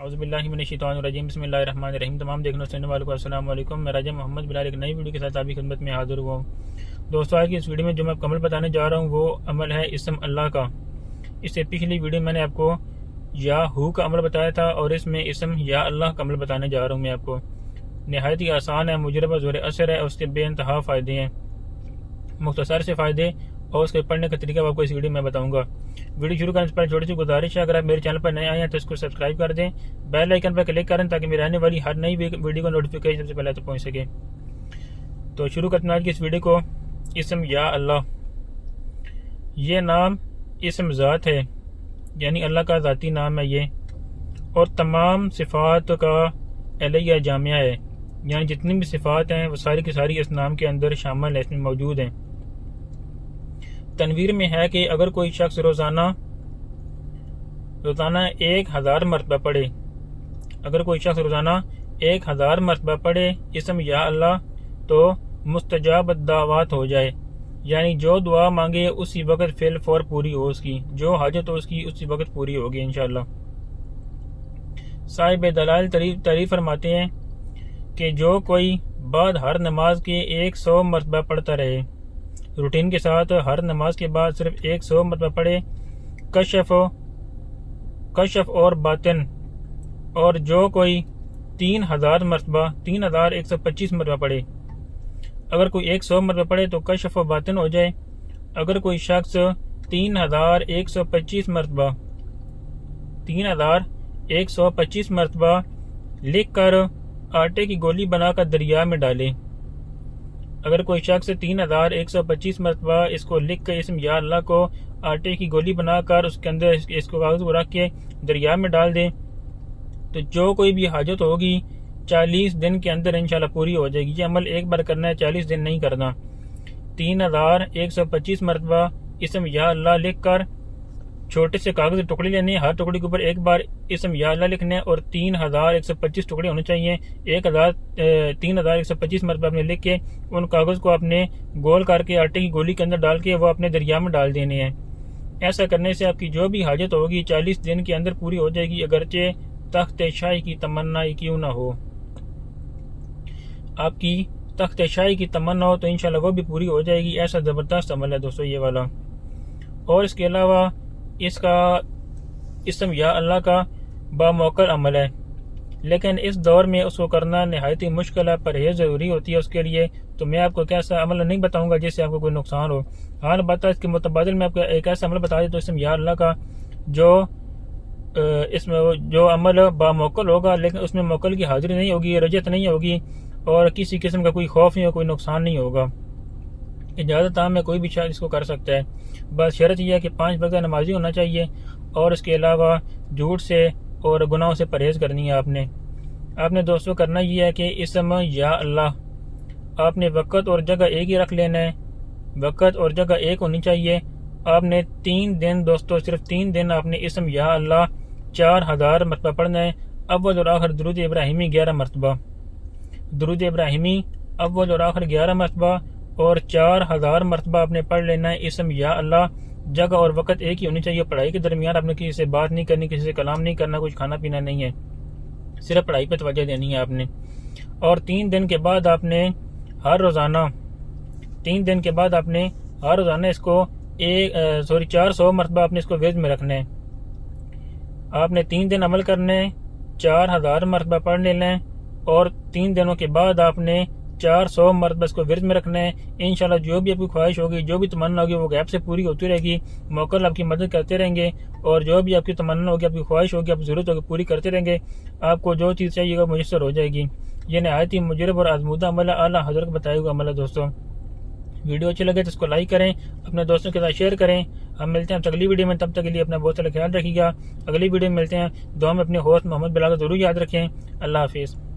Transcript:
औज़ुबिल्लाहिमिनश्शैतानिर्रजीम बिस्मिल्लाहिर्रहमानिर्रहीम। तमाम देखने सुनने वालों को अस्सलाम वालेकुम। मैं राजा मोहम्मद बिलाल एक नई वीडियो के साथ आपकी खिदमत में हाजिर हुआ हूँ। दोस्तों, आज की इस वीडियो में जो मैं अमल बताने जा रहा हूँ वो अमल है इसम अल्लाह का। इससे पिछली वीडियो मैंने आपको या हू का अमल बताया था और इसमें इसम या अल्लाह का अमल बताने जा रहा हूँ मैं आपको। नहायत ही आसान है, मुजरब ज़ोर असर है और उसके बेइंतहा फ़ायदे हैं, मुख्तसर से फ़ायदे और उसके पढ़ने का तरीका आपको इस वीडियो में बताऊंगा। वीडियो शुरू करने से पहले छोटी सी गुजारिश है, अगर आप मेरे चैनल पर नए आए हैं तो इसको सब्सक्राइब कर दें, बेल आइकन पर क्लिक करें ताकि मेरे आने वाली हर नई वीडियो का नोटिफिकेशन सबसे पहले तो पहुंच सके। तो शुरू करते हैं आज की इस वीडियो को। इसम या अल्लाह, ये नाम इसम ज़ात है, यानी अल्लाह का ज़ाती नाम है ये, और तमाम सिफ़ात का अलैया जामिया है, यानी जितनी भी सिफ़ात हैं वो सारी की सारी इस नाम के अंदर शामिल है, इसमें मौजूद हैं। तनवीर में है कि अगर कोई शख्स रोज़ाना 1000 मरतबा पढ़े, अगर कोई शख्स रोज़ाना 1000 मरतबा पढ़े इसम या अल्लाह तो मुस्तजाब दावत हो जाए, यानी जो दुआ मांगे उसी वक्त फिल फौर पूरी हो, उसकी जो हाजत हो उसकी उसी वक्त पूरी होगी इंशाअल्लाह। साहिब दलाइल तारीफ फरमाते हैं कि जो कोई बाद हर नमाज के 100 मरतबा पढ़ता रहे, रूटीन के साथ हर नमाज के बाद सिर्फ 100 मरतबा पढ़े, कशफ और बातिन, और जो कोई 3000 मरतबा 3125 मरतबा पढ़े, अगर कोई 100 मरतबा पढ़े तो कशफ और बातिन हो जाए। अगर कोई शख्स 3125 मरतबा 3125 मरतबा लिख कर आटे की गोली बनाकर दरिया में डाले, अगर कोई शख्स 3125 मरतबा इसको लिख कर इसम या अल्लाह को आटे की गोली बनाकर उसके अंदर इसको कागज को रख के दरिया में डाल दे, तो जो कोई भी हाजत होगी 40 दिन के अंदर इंशाल्लाह पूरी हो जाएगी। ये अमल एक बार करना है, 40 दिन नहीं करना। 3125 मरतबा इसम या अल्लाह लिख कर छोटे से कागज के टुकड़े लेने, हर टुकड़े के ऊपर एक बार इसम या अल्लाह लिखने और 3125 टुकड़े होने चाहिए। 3125 मरतबा आपने लिख के उन कागज को आपने गोल करके आटे की गोली के अंदर डाल के वो अपने दरिया में डाल देने हैं। ऐसा करने से आपकी जो भी हाजत होगी 40 दिन के अंदर पूरी हो जाएगी, अगरचे तख्त शाही की तमन्ना क्यों ना हो। आपकी तख्त शाही की तमन्ना हो तो इंशाल्लाह वो भी पूरी हो जाएगी। ऐसा ज़बरदस्त अमल है दोस्तों ये वाला। और इसके अलावा इसका इसम या अल्लाह का बामौकल अमल है, लेकिन इस दौर में उसको करना नहायत ही मुश्किल है, परहेज ज़रूरी होती है उसके लिए। तो मैं आपको कैसा अमल नहीं बताऊंगा जिससे आपको कोई नुकसान हो। हाल बता इसके मुतबादिल में आपको एक ऐसा अमल बता दें तो इसम या अल्लाह का जो इसमें जो अमल बामौकल होगा, लेकिन उसमें मौकल की हाजिरी नहीं होगी, रजत नहीं होगी और किसी किस्म का कोई खौफ नहीं हो, कोई नुकसान नहीं होगा। इजाज़त आम में कोई भी शायद इसको कर सकता है, बस शर्त यह है कि 5 वक्त नमाजी होना चाहिए और इसके अलावा झूठ से और गुनाहों से परहेज करनी है। आपने दोस्तों करना यह है कि इसम या अल्लाह आपने वक़्त और जगह एक ही रख लेना है, वक़्त और जगह एक होनी चाहिए। आपने 3 दिन दोस्तों, सिर्फ 3 दिन आपने इसम या अल्लाह 4000 मरतबा पढ़ना है। अव्वल और आखिर दुरूद इब्राहिमी 11 मरतबा, दुरूद इब्राहिमी अव्वल और आखिर 11 मरतबा और 4000 मरतबा आपने पढ़ लेना है इसम या अल्लाह। जगह और वक़्त एक ही होनी चाहिए। पढ़ाई के दरमियान आपने किसी से बात नहीं करनी, किसी से कलाम नहीं करना, कुछ खाना पीना नहीं है, सिर्फ पढ़ाई पे तवज्जो देनी है आपने। और 3 दिन के बाद आपने हर रोज़ाना 3 दिन के बाद आपने हर रोज़ाना इसको 400 मरतबा आपने इसको वेद में रखना है। आपने 3 दिन अमल करने, 4000 मरतबा पढ़ लेना है और 3 दिनों के बाद आपने 400 मरतबा इसको विरद में रखना है। इंशाल्लाह जो भी आपकी ख्वाहिश होगी, जो भी तमन्ना होगी वो गैप से पूरी होती रहेगी, मौकल आपकी मदद करते रहेंगे और जो भी आपकी तमन्ना होगी, आपकी ख्वाहिश होगी, आपकी ज़रूरत होगी पूरी करते रहेंगे। आपको जो चीज़ चाहिएगा मुयस्सर हो जाएगी। ये नहायत ही मुजरब और आजमूदा अमल है, आला हज़रत बताया हुआ अमल है। दोस्तों वीडियो अच्छी लगे तो इसको लाइक करें, अपने दोस्तों के साथ शेयर करें। हम मिलते हैं अगली वीडियो में, तब तक के लिए अपना बहुत सारा ख्याल रखिएगा। अगली वीडियो में मिलते हैं। दुआ में अपने होस्ट मोहम्मद बिलाल को जरूर याद रखें। अल्लाह हाफिज़।